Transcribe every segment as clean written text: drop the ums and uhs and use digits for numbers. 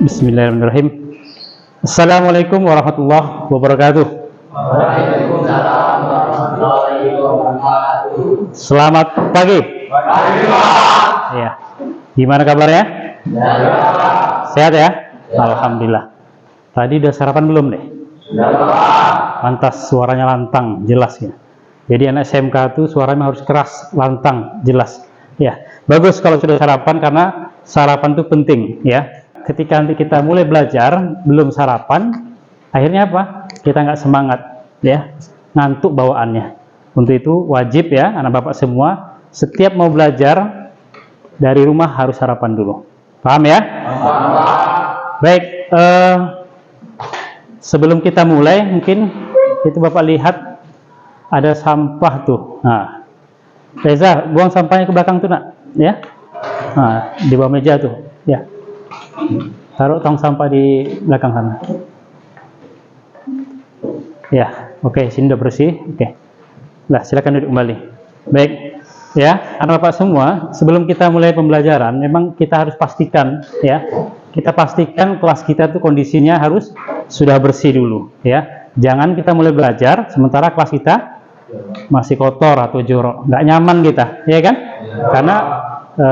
Bismillahirrahmanirrahim. Assalamualaikum warahmatullahi wabarakatuh. Waalaikumsalam warahmatullahi wabarakatuh. Selamat pagi. Ya. Gimana kabarnya? Sehat ya? Alhamdulillah. Tadi udah sarapan belum deh? Pantas suaranya lantang, jelas ya. Jadi anak SMK itu suaranya harus keras, lantang, jelas. Ya, bagus kalau sudah sarapan karena sarapan itu penting ya. Ketika nanti kita mulai belajar belum sarapan, akhirnya apa? Kita nggak semangat ya, ngantuk bawaannya. Untuk itu wajib ya anak bapak semua, setiap mau belajar dari rumah harus sarapan dulu. Paham ya? Baik, sebelum kita mulai mungkin itu bapak lihat ada sampah tuh. Nah, Reza, buang sampahnya ke belakang tuh nak, ya. Nah, di bawah meja tuh, ya. Taruh tong sampah di belakang sana. Ya, oke, sini udah bersih. Oke. Nah, silakan duduk kembali. Baik, ya, anak bapak semua, sebelum kita mulai pembelajaran, memang kita harus pastikan, ya, kita pastikan kelas kita tuh kondisinya harus sudah bersih dulu, ya. Jangan kita mulai belajar sementara kelas kita masih kotor atau jorok, nggak nyaman kita, ya kan? Karena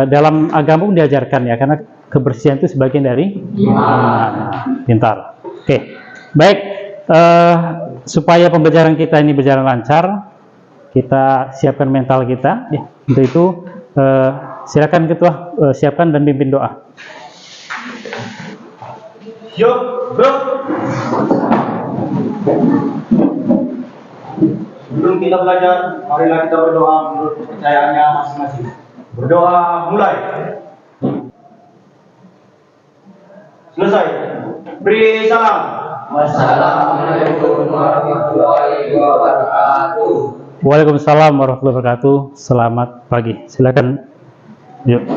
dalam agama pun diajarkan ya, karena kebersihan itu sebagian dari iman. Pintar. Oke, baik. Supaya pembelajaran kita ini berjalan lancar, kita siapkan mental kita. Ya, untuk itu silakan ketua siapkan dan pimpin doa. Yuk, bro. Sebelum kita belajar, marilah kita berdoa menurut kepercayaannya masing-masing. Berdoa mulai. Selesai. Beri salam. Wassalamualaikum warahmatullahi wabarakatuh. Waalaikumsalam warahmatullahi wabarakatuh. Selamat pagi. Silakan. Yuk.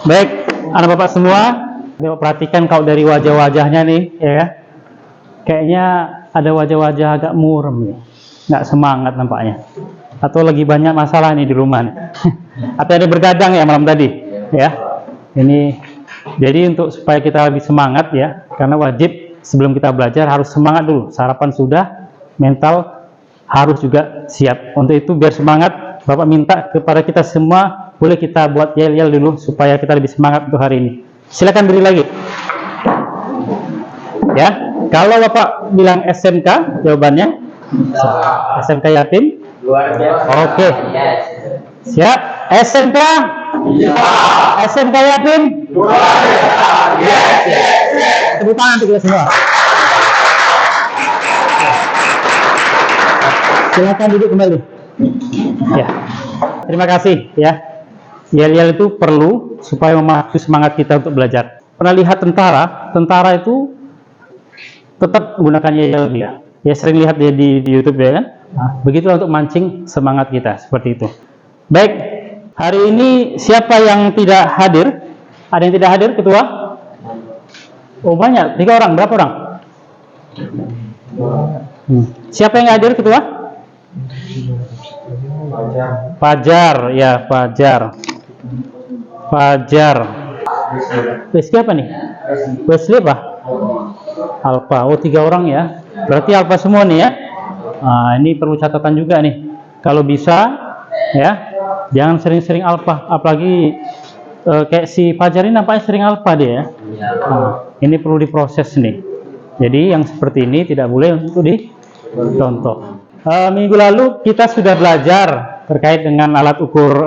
Baik, anak bapak semua, perhatikan kalau dari wajah-wajahnya nih, ya. Kayaknya ada wajah-wajah agak muram nih, nggak semangat nampaknya. Atau lagi banyak masalah nih di rumah nih. Atau ada bergadang ya malam tadi, ya. Ini jadi untuk supaya kita lebih semangat ya, karena wajib sebelum kita belajar harus semangat dulu. Sarapan sudah, mental harus juga siap. Untuk itu biar semangat, Bapak minta kepada kita semua, boleh kita buat yel-yel dulu supaya kita lebih semangat untuk hari ini. Silakan beri lagi. Ya, kalau Bapak bilang SMK, jawabannya SMK Yatim. Luar biasa. Oke. Yes. Siap. SMK. Ya. SMK Yatim. Luar biasa. Yes. Tepuk tangan untuk kita semua. Silakan duduk kembali. Ya. Terima kasih ya. Yel-yel itu perlu supaya memacu semangat kita untuk belajar. Pernah lihat tentara itu tetap menggunakan yel dia. Ya sering lihat dia di YouTube ya kan. Nah, begitulah untuk mancing semangat kita seperti itu. Baik, hari ini siapa yang tidak hadir? Ada yang tidak hadir, ketua? Oh banyak, 3 orang. Berapa orang? Siapa yang hadir, ketua? Fajar, ya Fajar. Wesley apa nih? Wesley apa? Alfa. Oh 3 orang ya. Berarti Alfa semua nih ya. Nah, ini perlu catatan juga nih. Kalau bisa ya, jangan sering-sering Alfa. Apalagi kayak si Fajar ini nampaknya sering Alfa dia ya. Nah, ini perlu diproses nih. Jadi yang seperti ini tidak boleh untuk dicontoh. Minggu lalu kita sudah belajar terkait dengan alat ukur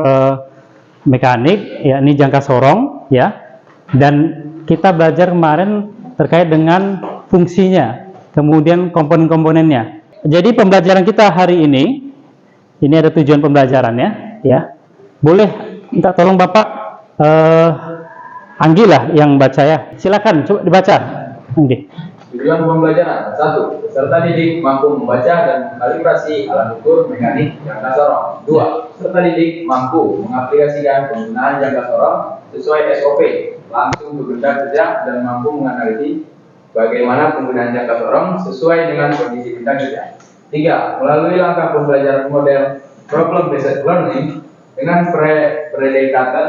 mekanik, yakni jangka sorong ya. Dan kita belajar kemarin terkait dengan fungsinya, kemudian komponen-komponennya. Jadi pembelajaran kita hari ini ada tujuan pembelajarannya ya. Boleh minta tolong Bapak Anggi lah yang baca ya. Silakan coba dibaca. Anggi. Tujuan pembelajaran 1. Peserta didik mampu membaca dan kalibrasi alat ukur mekanik jangka sorong. 2. Peserta didik mampu mengaplikasikan penggunaan jangka sorong sesuai SOP, langsung bekerja kerja dan mampu menganalisis bagaimana penggunaan jangka sorong sesuai dengan kondisi benda kerja. 3. Melalui langkah pembelajaran model problem based learning dengan pendekatan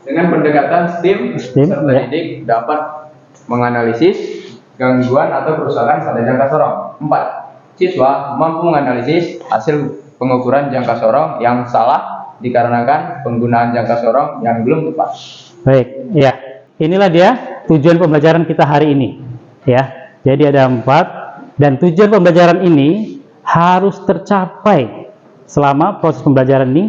Dengan pendekatan STEAM, STEAM, peserta ya. didik dapat menganalisis gangguan atau kerusakan pada jangka sorong. 4. Siswa mampu menganalisis hasil pengukuran jangka sorong yang salah dikarenakan penggunaan jangka sorong yang belum tepat. Baik, ya. Inilah dia tujuan pembelajaran kita hari ini. Ya. Jadi ada 4 dan tujuan pembelajaran ini harus tercapai selama proses pembelajaran ini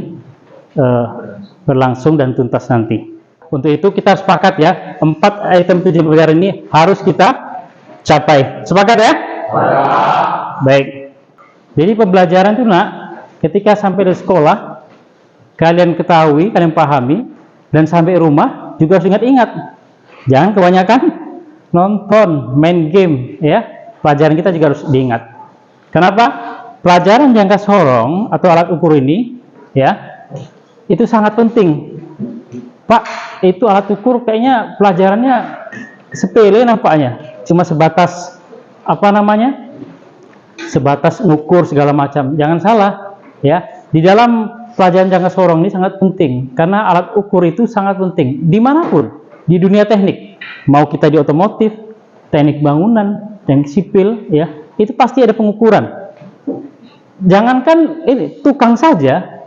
berlangsung dan tuntas nanti. Untuk itu kita sepakat ya, 4 item tujuan pembelajaran ini harus kita capai. Sepakat ya? Baik. Jadi pembelajaran itu nak, ketika sampai di sekolah, kalian ketahui, kalian pahami, dan sampai rumah juga harus ingat-ingat. Jangan kebanyakan nonton, main game, ya. Pelajaran kita juga harus diingat. Kenapa? Pelajaran jangka sorong atau alat ukur ini, ya, itu sangat penting. Pak, itu alat ukur kayaknya pelajarannya sepele nampaknya. Cuma sebatas, apa namanya? Sebatas ukur segala macam. Jangan salah, ya. Di dalam pelajaran jangka sorong ini sangat penting. Karena alat ukur itu sangat penting. Dimanapun, di dunia teknik. Mau kita di otomotif, teknik bangunan, teknik sipil, ya. Itu pasti ada pengukuran. Jangankan ini, tukang saja.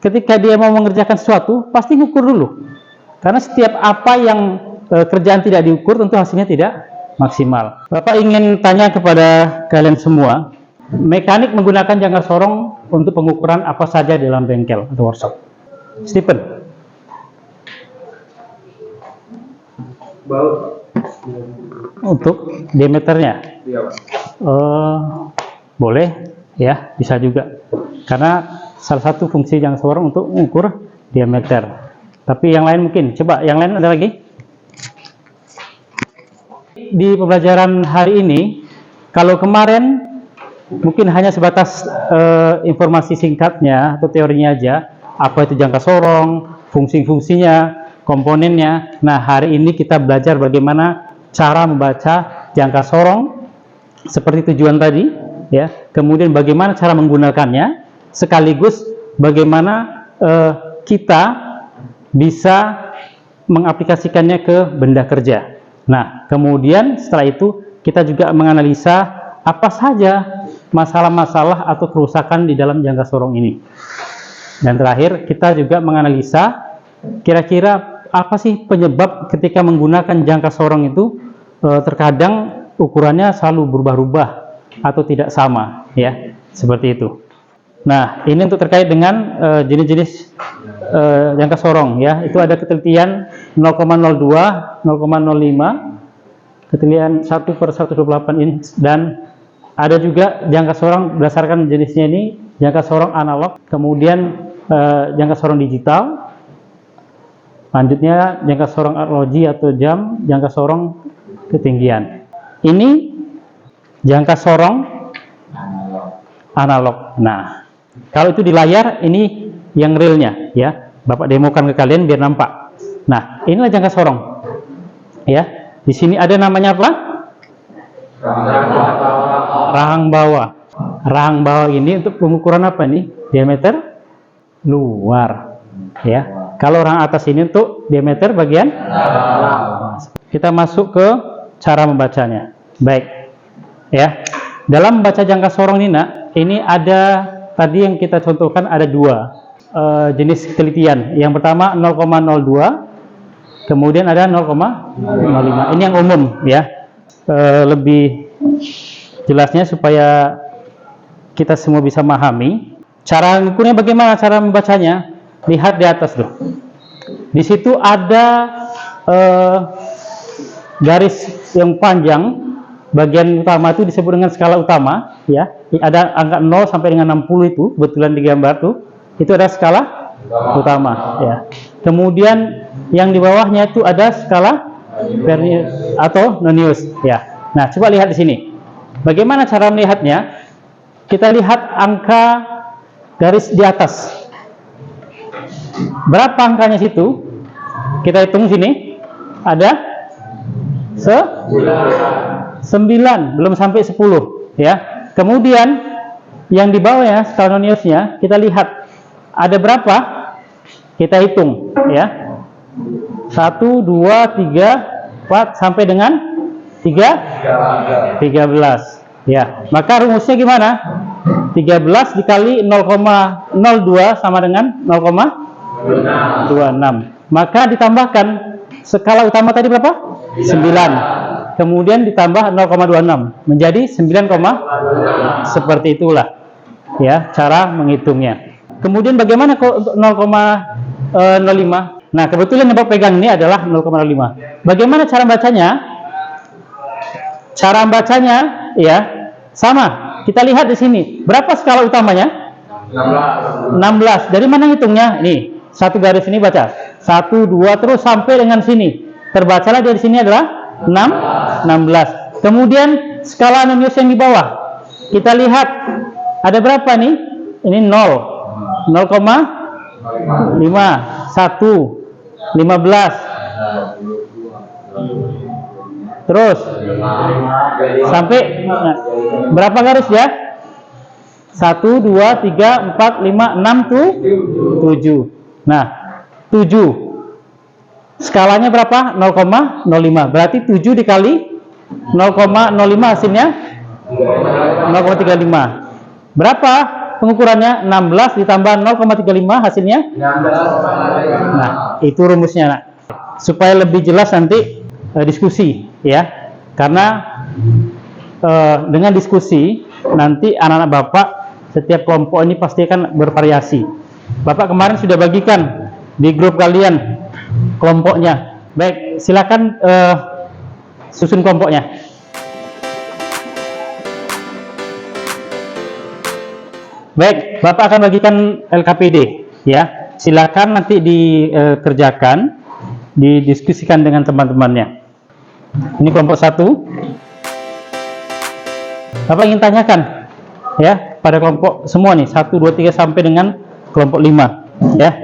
Ketika dia mau mengerjakan sesuatu, pasti ngukur dulu. Karena setiap apa yang kerjaan tidak diukur, tentu hasilnya tidak maksimal. Bapak ingin tanya kepada kalian semua, mekanik menggunakan jangka sorong untuk pengukuran apa saja dalam bengkel atau workshop? Stephen? Untuk diameternya? Boleh, ya, bisa juga. Karena salah satu fungsi jangka sorong untuk mengukur diameter. Tapi yang lain mungkin, coba yang lain ada lagi? Di pembelajaran hari ini, kalau kemarin mungkin hanya sebatas informasi singkatnya atau teorinya aja, apa itu jangka sorong, fungsi-fungsinya, komponennya. Nah, hari ini kita belajar bagaimana cara membaca jangka sorong seperti tujuan tadi, ya. Kemudian bagaimana cara menggunakannya, sekaligus bagaimana kita bisa mengaplikasikannya ke benda kerja. Nah, kemudian setelah itu kita juga menganalisa apa saja masalah-masalah atau kerusakan di dalam jangka sorong ini. Dan terakhir kita juga menganalisa kira-kira apa sih penyebab ketika menggunakan jangka sorong itu terkadang ukurannya selalu berubah-ubah atau tidak sama, ya, seperti itu. Nah, ini untuk terkait dengan jenis-jenis jangka sorong, ya. Itu ada ketelitian 0,02, 0,05, ketelitian 1/128 inch, dan ada juga jangka sorong berdasarkan jenisnya ini, jangka sorong analog, kemudian jangka sorong digital, lanjutnya jangka sorong arloji atau jam, jangka sorong ketinggian. Ini jangka sorong analog. Nah, kalau itu di layar, ini yang realnya, ya. Bapak demokan ke kalian biar nampak. Nah, inilah jangka sorong, ya. Di sini ada namanya apa? Rahang bawah. Rahang bawah ini untuk pengukuran apa nih? Diameter luar, ya. Kalau rahang atas ini untuk diameter bagian dalam. Kita masuk ke cara membacanya. Baik, ya. Dalam membaca jangka sorong ini, nak, ini ada tadi yang kita contohkan ada 2 jenis ketelitian. Yang pertama 0,02, kemudian ada 0,05. Ini yang umum, ya. Lebih jelasnya supaya kita semua bisa memahami. Cara mengukurnya bagaimana? Cara membacanya? Lihat di atas tuh. Di situ ada garis yang panjang. Bagian utama itu disebut dengan skala utama, ya. Ada angka 0 sampai dengan 60 itu, kebetulan di gambar tuh. Itu ada skala utama, ya. Kemudian yang di bawahnya itu ada skala Vernius atau Nonius, ya. Nah, coba lihat di sini. Bagaimana cara melihatnya? Kita lihat angka garis di atas. Berapa angkanya situ? Kita hitung sini. Ada 9, belum sampai 10, ya. Kemudian yang di bawahnya skala Noniusnya kita lihat ada berapa? Kita hitung, ya. 1, 2, 3, 4 sampai dengan 13. Ya, maka rumusnya gimana? 13 dikali 0,02 sama dengan 0,26. Maka ditambahkan skala utama tadi berapa? 9. Kemudian ditambah 0,26 menjadi 9, seperti itulah ya cara menghitungnya. Kemudian bagaimana kok untuk 0,05? Nah, kebetulan yang Bapak pegang ini adalah 0,05. Bagaimana cara bacanya? Cara bacanya ya sama. Kita lihat di sini. Berapa skala utamanya? 16. Dari mana hitungnya? Nih, satu garis ini baca. 1, 2 terus sampai dengan sini. Terbacalah dari sini adalah 16. Kemudian skala Anonius yang di bawah. Kita lihat ada berapa nih? Ini 0. 0,5, 1, 15. Terus sampai berapa garis ya? 1, 2, 3, 4, 5, 6, 7. Nah, 7. Skalanya berapa? 0,05. Berarti 7 dikali 0,05 hasilnya 0,35. Berapa pengukurannya? 16 ditambah 0,35 hasilnya. Nah, itu rumusnya, nak. Supaya lebih jelas nanti diskusi ya. Karena dengan diskusi nanti anak-anak Bapak setiap kelompok ini pasti akan bervariasi. Bapak kemarin sudah bagikan di grup kalian kelompoknya. Baik, silakan susun kelompoknya. Baik, Bapak akan bagikan LKPD ya. Silakan nanti dikerjakan, didiskusikan dengan teman-temannya. Ini kelompok 1. Bapak ingin tanyakan ya pada kelompok semua nih 1, 2, 3 sampai dengan kelompok 5 ya.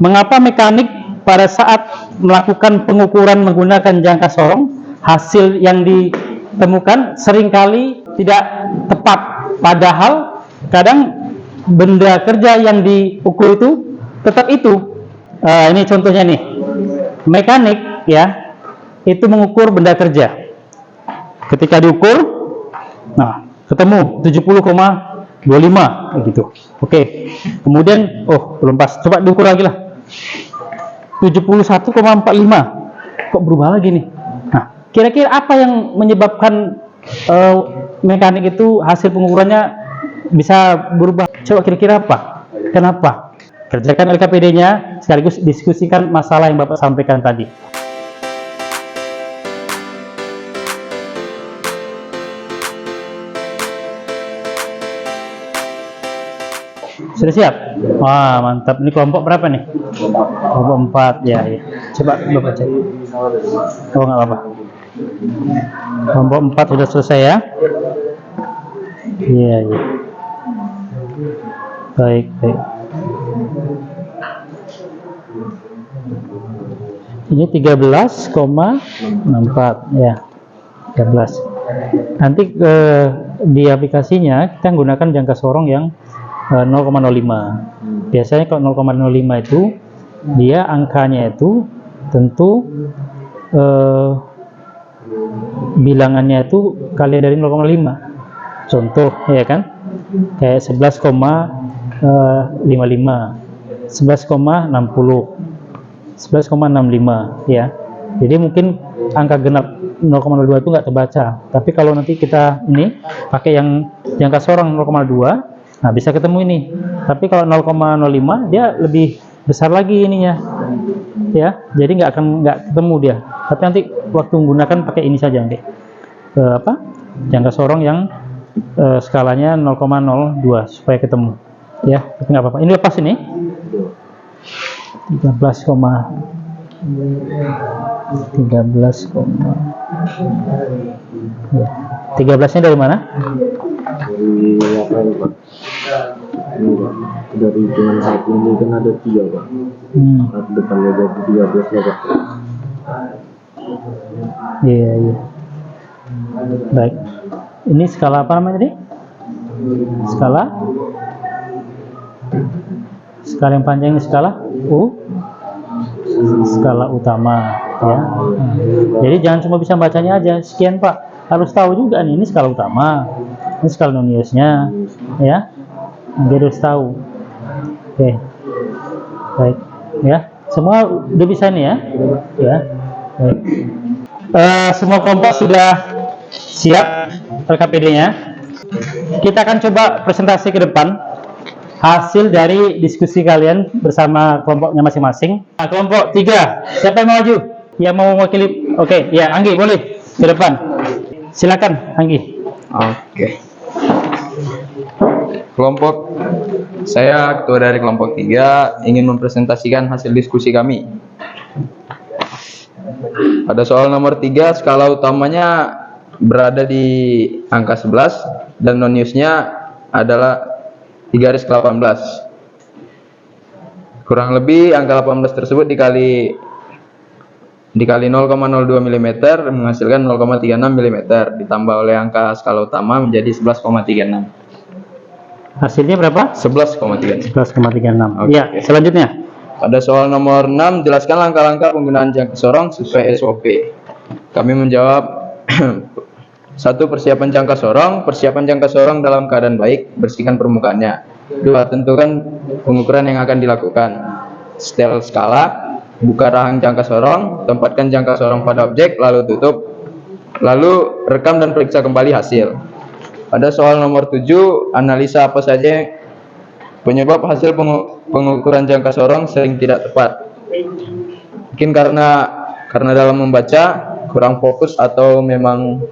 Mengapa mekanik pada saat melakukan pengukuran menggunakan jangka sorong hasil yang ditemukan seringkali tidak tepat, padahal kadang benda kerja yang diukur itu tetap itu. Ini contohnya nih, mekanik ya itu mengukur benda kerja. Ketika diukur, nah ketemu 70,25 gitu. Oke. Kemudian belum pas. Coba diukur lagi lah. 71,45. Kok berubah lagi nih? Nah, kira-kira apa yang menyebabkan mekanik itu hasil pengukurannya bisa berubah? Coba kira-kira apa? Kenapa? Kerjakan LKPD-nya sekaligus diskusikan masalah yang Bapak sampaikan tadi. Sudah siap? Wah, mantap. Ini kelompok berapa nih? Kelompok 4 ya, ya. Coba Bapak cek. Oh, nggak apa-apa. Kelompok 4 sudah selesai ya? Iya, iya. Baik, baik. Ini 13,64 ya. 13. Nanti di aplikasinya kita menggunakan jangka sorong yang 0,05. Biasanya kalau 0,05 itu dia angkanya itu tentu bilangannya itu kali dari 0,5. Contoh ya kan, kayak 11,55, 11,60, 11,65 ya. Jadi mungkin angka genap 0,02 itu nggak terbaca. Tapi kalau nanti kita ini pakai yang jangka sorong 0,2, nah bisa ketemu ini. Tapi kalau 0,05 dia lebih besar lagi ininya ya, jadi nggak ketemu dia. Tapi nanti waktu menggunakan pakai ini saja nanti jangka sorong yang skalanya 0,02 supaya ketemu ya. Tapi nggak apa-apa, ini lepas ini 13 nya dari mana? Dari hitungan satu ini kan ada 3 Pak. Depannya ada 13 ya Pak. Iya, iya. Baik. Ini skala apa namanya tadi? Skala yang panjang ini skala U. skala utama ya. Jadi jangan cuma bisa bacanya aja sekian Pak, harus tahu juga nih ini skala utama, ini skala noniusnya ya. Dia harus tahu. Oke, baik ya, semua udah bisa nih ya. Baik. Semua kelompok sudah siap LKPD-nya. Kita akan coba presentasi ke depan hasil dari diskusi kalian bersama kelompoknya masing-masing. Nah, kelompok 3, siapa yang mau maju? Yang mau mewakili? Oke, ya Anggi boleh ke depan. Silakan Anggi. Oke. Saya ketua dari kelompok 3 ingin mempresentasikan hasil diskusi kami. Pada soal nomor 3, skala utamanya berada di angka 11 dan noniusnya adalah 3/18. Kurang lebih angka 18 tersebut dikali 0,02 mm menghasilkan 0,36 mm ditambah oleh angka skala utama menjadi 11,36. Hasilnya berapa? 11,36. 11,36. Oke. Ya, selanjutnya. Pada soal nomor 6, jelaskan langkah-langkah penggunaan jangka sorong sesuai SOP. Kami menjawab 1. Persiapan jangka sorong. Persiapan jangka sorong dalam keadaan baik, bersihkan permukaannya. 2. Tentukan pengukuran yang akan dilakukan. Setel skala, buka rahang jangka sorong, tempatkan jangka sorong pada objek, lalu tutup. Lalu rekam dan periksa kembali hasil. Pada soal nomor 7, analisa apa saja penyebab hasil pengukuran jangka sorong sering tidak tepat. Mungkin karena dalam membaca kurang fokus atau memang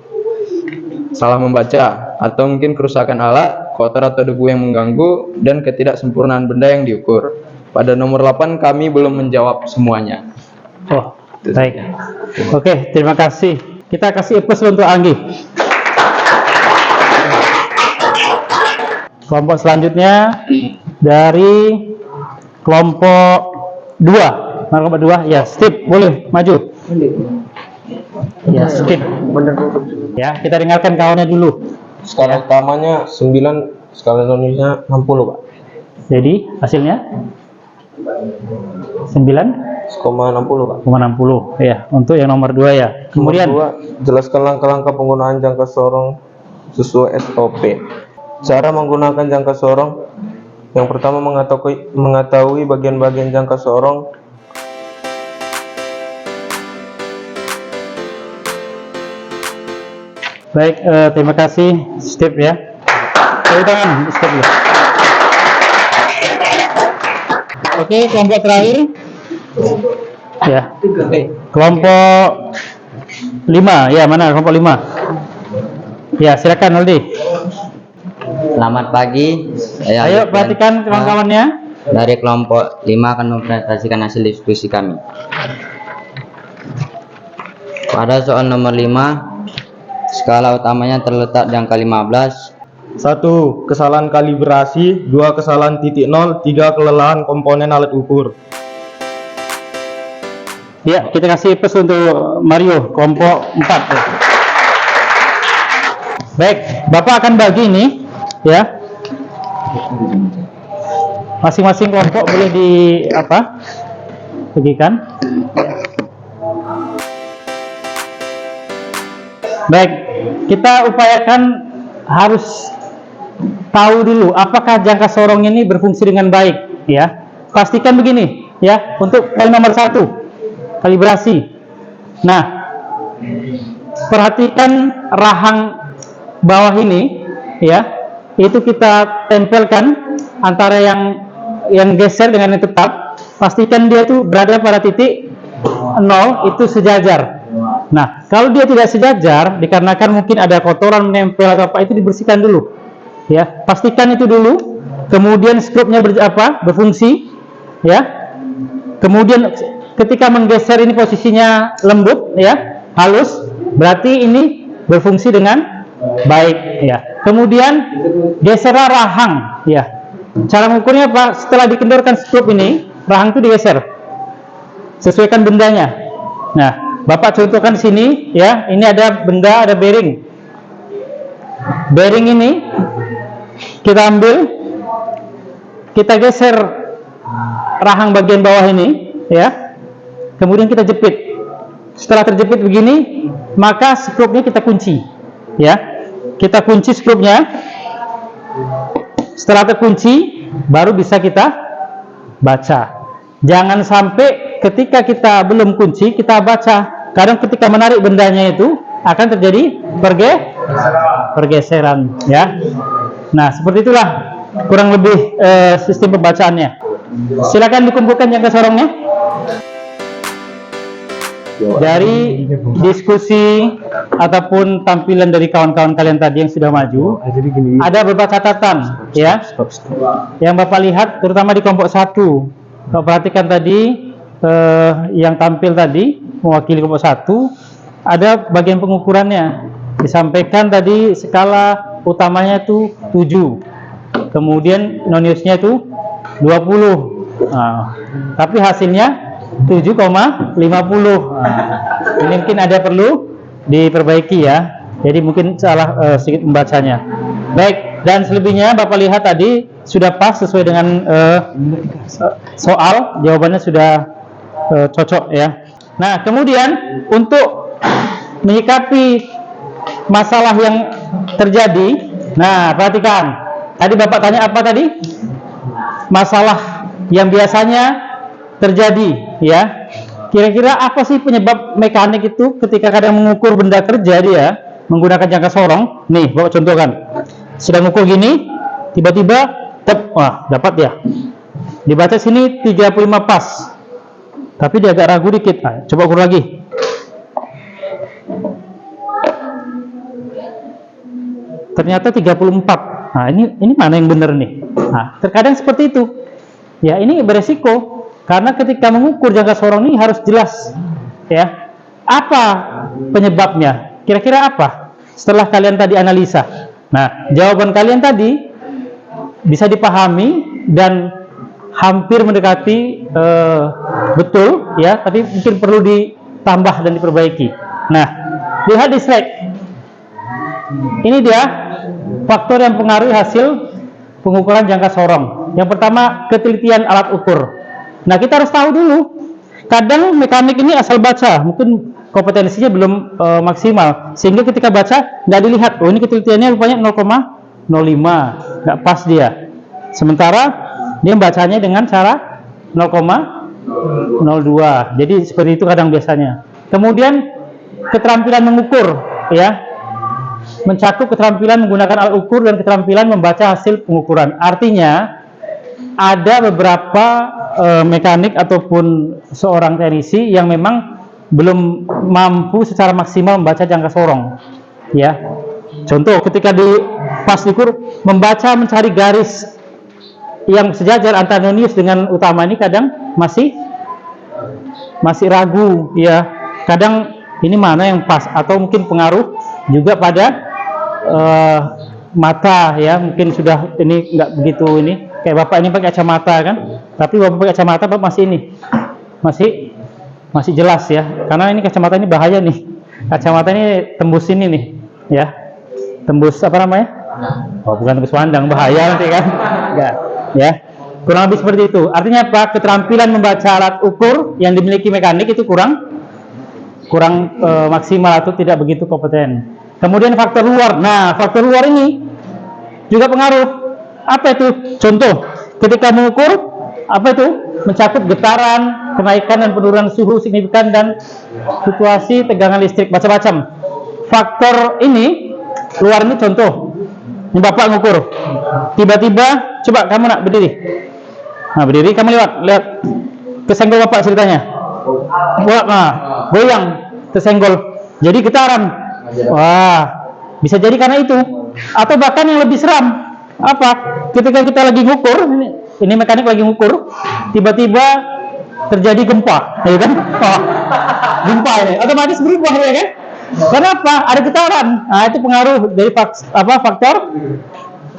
salah membaca, atau mungkin kerusakan alat, kotor atau debu yang mengganggu, dan ketidaksempurnaan benda yang diukur. Pada nomor 8 kami belum menjawab semuanya. Oh, baik. Oke, terima kasih. Kita kasih plus untuk Anggi. Kelompok selanjutnya dari kelompok 2. Kelompok 2, ya, Steve, boleh maju. Ya, Steve. Ya, kita dengarkan kawannya dulu. Skala utamanya 9, skala noniusnya 60, Pak. Jadi, hasilnya 9,60 Pak. ya, untuk yang nomor 2 ya. Kemudian Nomor 2, jelaskan langkah-langkah penggunaan jangka sorong sesuai SOP. Cara menggunakan jangka sorong. Yang pertama, mengetahui bagian-bagian jangka sorong. baik, terima kasih Steve ya. Tepuk tangan Steve ya. Oke, kelompok terakhir. Ya. Kelompok 5. Ya, mana kelompok 5? Ya, silakan Aldi. Selamat pagi. Saya Ayo Aldi perhatikan kawan-kawannya. dari kelompok 5 akan mempresentasikan hasil diskusi kami. Pada soal nomor 5, skala utamanya terletak di angka 15. 1. Kesalahan kalibrasi. 2. Kesalahan titik nol. 3. Kelelahan komponen alat ukur. Ya, kita kasih plus untuk Mario, kelompok 4. Baik, Bapak akan bagi ini, ya. Masing-masing kelompok boleh bagikan. Baik, kita upayakan harus tahu dulu apakah jangka sorong ini berfungsi dengan baik, ya. Pastikan begini, ya, untuk poin nomor 1, kalibrasi. Nah, perhatikan rahang bawah ini, ya, itu kita tempelkan antara yang geser dengan yang tetap. Pastikan dia itu berada pada titik 0, itu sejajar. Nah, kalau dia tidak sejajar, dikarenakan mungkin ada kotoran menempel atau apa, itu dibersihkan dulu. Ya, pastikan itu dulu. Kemudian skrupnya berfungsi, ya. Kemudian ketika menggeser ini posisinya lembut, ya, halus, berarti ini berfungsi dengan baik, ya. Kemudian geserlah rahang, ya. Cara mengukurnya apa? Setelah dikendorkan skrup ini, rahang itu digeser. Sesuaikan bendanya. Nah, Bapak contohkan di sini, ya. Ini ada benda, ada bearing. Bearing ini kita ambil, kita geser rahang bagian bawah ini, ya. kemudian kita jepit. Setelah terjepit begini, maka skrupnya kita kunci, ya. Kita kunci skrupnya. Setelah terkunci, baru bisa kita baca. Jangan sampai ketika kita belum kunci kita baca. Kadang ketika menarik bendanya itu akan terjadi pergeseran, ya. Nah, seperti itulah kurang lebih sistem pembacaannya. Silakan dikumpulkan jangka sorongnya. Dari diskusi ataupun tampilan dari kawan-kawan kalian tadi yang sudah maju, ada beberapa catatan, ya, yang Bapak lihat terutama di kelompok 1. Bapak perhatikan tadi yang tampil tadi mewakili kelompok 1, ada bagian pengukurannya. Disampaikan tadi skala utamanya itu 7, kemudian non-newsnya itu 20. Nah, tapi hasilnya 7,50. Ini mungkin ada perlu diperbaiki, ya. Jadi mungkin salah sedikit membacanya. Baik, dan selebihnya Bapak lihat tadi sudah pas sesuai dengan soal, jawabannya sudah cocok, ya. Nah, kemudian untuk menyikapi masalah yang terjadi, nah perhatikan. Tadi Bapak tanya apa tadi? Masalah yang biasanya terjadi, ya. Kira-kira apa sih penyebab mekanik itu ketika kadang mengukur benda kerja dia menggunakan jangka sorong? Nih, Bapak contohkan. Sedang mengukur gini, tiba-tiba wah, dapat ya. Dibaca sini 35 pas. Tapi dia agak ragu dikit. Nah, coba ukur lagi. Ternyata 34. Nah, ini mana yang benar nih? Nah, terkadang seperti itu. Ya, ini beresiko. Karena ketika mengukur jangka sorong ini harus jelas, ya. Apa penyebabnya? Kira-kira apa? Setelah kalian tadi analisa. Nah, jawaban kalian tadi bisa dipahami dan hampir mendekati betul, ya. Tapi mungkin perlu ditambah dan diperbaiki. Nah, lihat di slide. Ini dia faktor yang mempengaruhi hasil pengukuran jangka sorong. Yang pertama, ketelitian alat ukur. Nah, kita harus tahu dulu. Kadang mekanik ini asal baca, mungkin kompetensinya belum maksimal, sehingga ketika baca nggak dilihat. Oh, ini ketelitiannya rupanya 0,05, nggak pas dia. Sementara dia bacanya dengan cara 0,02. Jadi seperti itu kadang biasanya. Kemudian keterampilan mengukur, ya. Mencakup keterampilan menggunakan alat ukur dan keterampilan membaca hasil pengukuran. Artinya ada beberapa mekanik ataupun seorang teknisi yang memang belum mampu secara maksimal membaca jangka sorong, ya. Contoh ketika pas diukur membaca mencari garis yang sejajar antara non-news dengan utama ini kadang masih ragu, ya. Kadang ini mana yang pas, atau mungkin pengaruh juga pada mata, ya. Mungkin sudah ini nggak begitu ini. Kayak Bapak ini pakai kacamata kan, tapi Bapak pakai kacamata Bapak masih ini, masih jelas, ya. Karena ini kacamata ini bahaya nih. Kacamata ini tembus ini nih, ya. Tembus apa namanya? Oh, bukan tembus pandang, bahaya nanti kan. Enggak, ya. Kurang lebih seperti itu. Artinya apa? Keterampilan membaca alat ukur yang dimiliki mekanik itu kurang maksimal atau tidak begitu kompeten. Kemudian faktor luar. Nah, faktor luar ini juga pengaruh. Apa itu? Contoh, ketika mengukur, apa itu? Mencakup getaran, kenaikan dan penurunan suhu signifikan, dan fluktuasi tegangan listrik, macam-macam. Faktor ini, luar ini contoh. Ini Bapak mengukur. Tiba-tiba, coba kamu nak berdiri. Nah, berdiri, kamu lihat. Kesenggol Bapak ceritanya. Nah, goyang, tersenggol. Jadi getaran. Wah, bisa jadi karena itu. Atau bahkan yang lebih seram. Apa? Ketika kita lagi ngukur, ini mekanik lagi ngukur, tiba-tiba terjadi gempa, ya kan? Oh, gempa ini, otomatis berubah, ya kan? Kenapa? Ada getaran. Nah, itu pengaruh dari faktor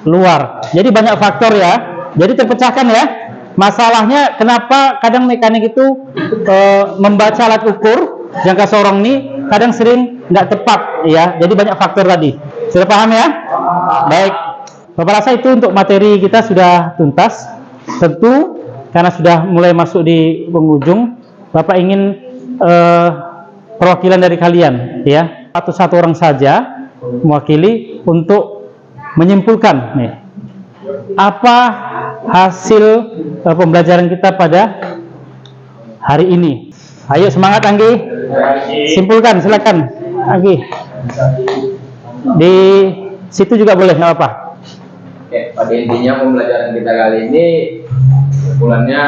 luar. Jadi banyak faktor, ya. Jadi terpecahkan, ya. Masalahnya kenapa kadang mekanik itu membaca alat ukur jangka sorong ini kadang sering nggak tepat, ya. Jadi banyak faktor tadi. Sudah paham, ya? Baik. Bapak rasa itu untuk materi kita sudah tuntas. Tentu karena sudah mulai masuk di penghujung, Bapak ingin perwakilan dari kalian, ya, atau satu orang saja mewakili untuk menyimpulkan nih, apa hasil pembelajaran kita pada hari ini. Ayo semangat Anggi, simpulkan, silakan Anggi. Di situ juga boleh, nggak apa. Oke, pada intinya pembelajaran kita kali ini kesimpulannya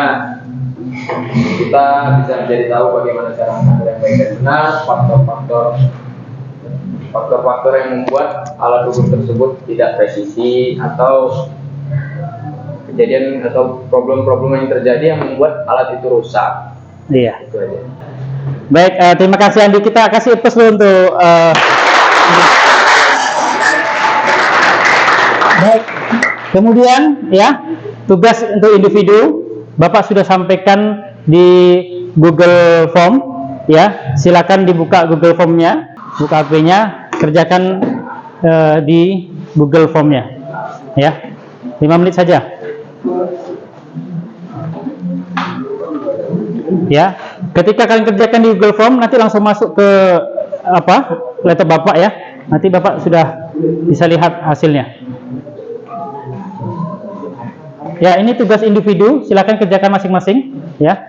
kita bisa menjadi tahu bagaimana cara mengatur yang baik dan benar, faktor-faktor yang membuat alat ukur tersebut tidak presisi, atau kejadian atau problem-problem yang terjadi yang membuat alat itu rusak. Iya. Itu aja. Baik, terima kasih Andi. Kita kasih plus dulu untuk baik. Kemudian ya, tugas untuk individu Bapak sudah sampaikan di Google Form, ya. Silakan dibuka Google Formnya, buka HP-nya, kerjakan di Google Formnya, ya. 5 menit saja. Ya, ketika kalian kerjakan di Google Form, nanti langsung masuk ke laptop Bapak, ya. Nanti Bapak sudah bisa lihat hasilnya. Ya, ini tugas individu, silakan kerjakan masing-masing, ya.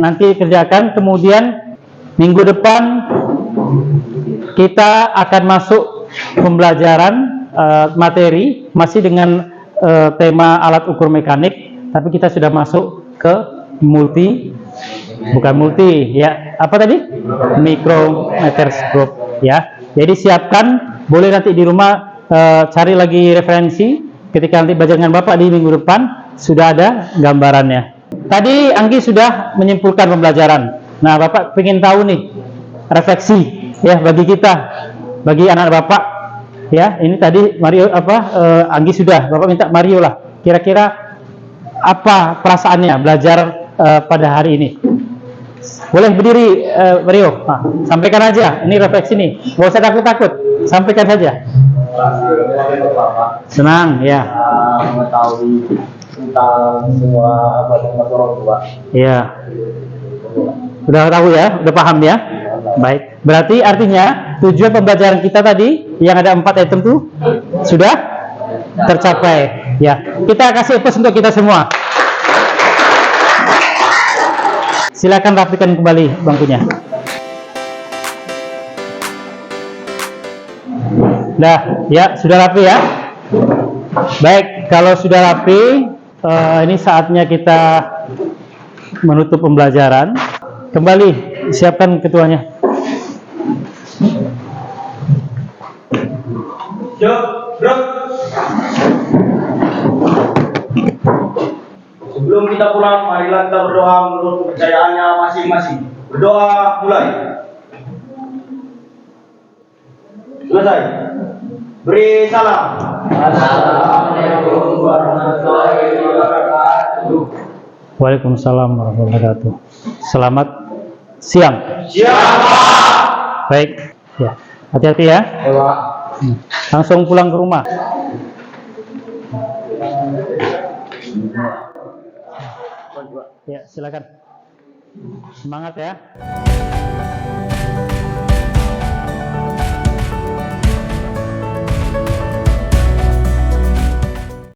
Nanti kerjakan, kemudian minggu depan kita akan masuk pembelajaran materi masih dengan tema alat ukur mekanik, tapi kita sudah masuk ke bukan multi, ya. Apa tadi? Micrometerscope, ya. Jadi siapkan, boleh nanti di rumah cari lagi referensi. Ketika nanti belajar dengan Bapak di minggu depan, sudah ada gambarannya. Tadi Anggi sudah menyimpulkan pembelajaran. Nah, Bapak ingin tahu nih, refleksi, ya, bagi kita, bagi anak Bapak, ya. Ini tadi Mario Anggi sudah, Bapak minta Mario lah. Kira-kira apa perasaannya belajar pada hari ini? Boleh berdiri, Mario. Nah, sampaikan aja. Ini refleksi nih. Nggak usah takut-takut. Sampaikan saja. Senang, ya. Mengetahui tentang semua apa orang tua. Iya. Udah tahu ya, udah paham ya. Baik. Berarti artinya tujuan pembelajaran kita tadi yang ada 4 item tuh sudah tercapai. Ya. Kita kasih plus untuk kita semua. Silakan rapikan kembali bangkunya. Nah, ya, sudah rapi ya. Baik, kalau sudah rapi, ini saatnya kita menutup pembelajaran. Kembali, siapkan ketuanya. Sebelum kita pulang, marilah kita berdoa menurut kepercayaannya masing-masing. Berdoa mulai. Selesai. Beri salam. Assalamualaikum warahmatullahi wabarakatuh. Waalaikumsalam warahmatullahi wabarakatuh. Selamat siang. Siap. Baik, ya. Hati-hati ya. Langsung pulang ke rumah. Ya, silakan. Semangat ya.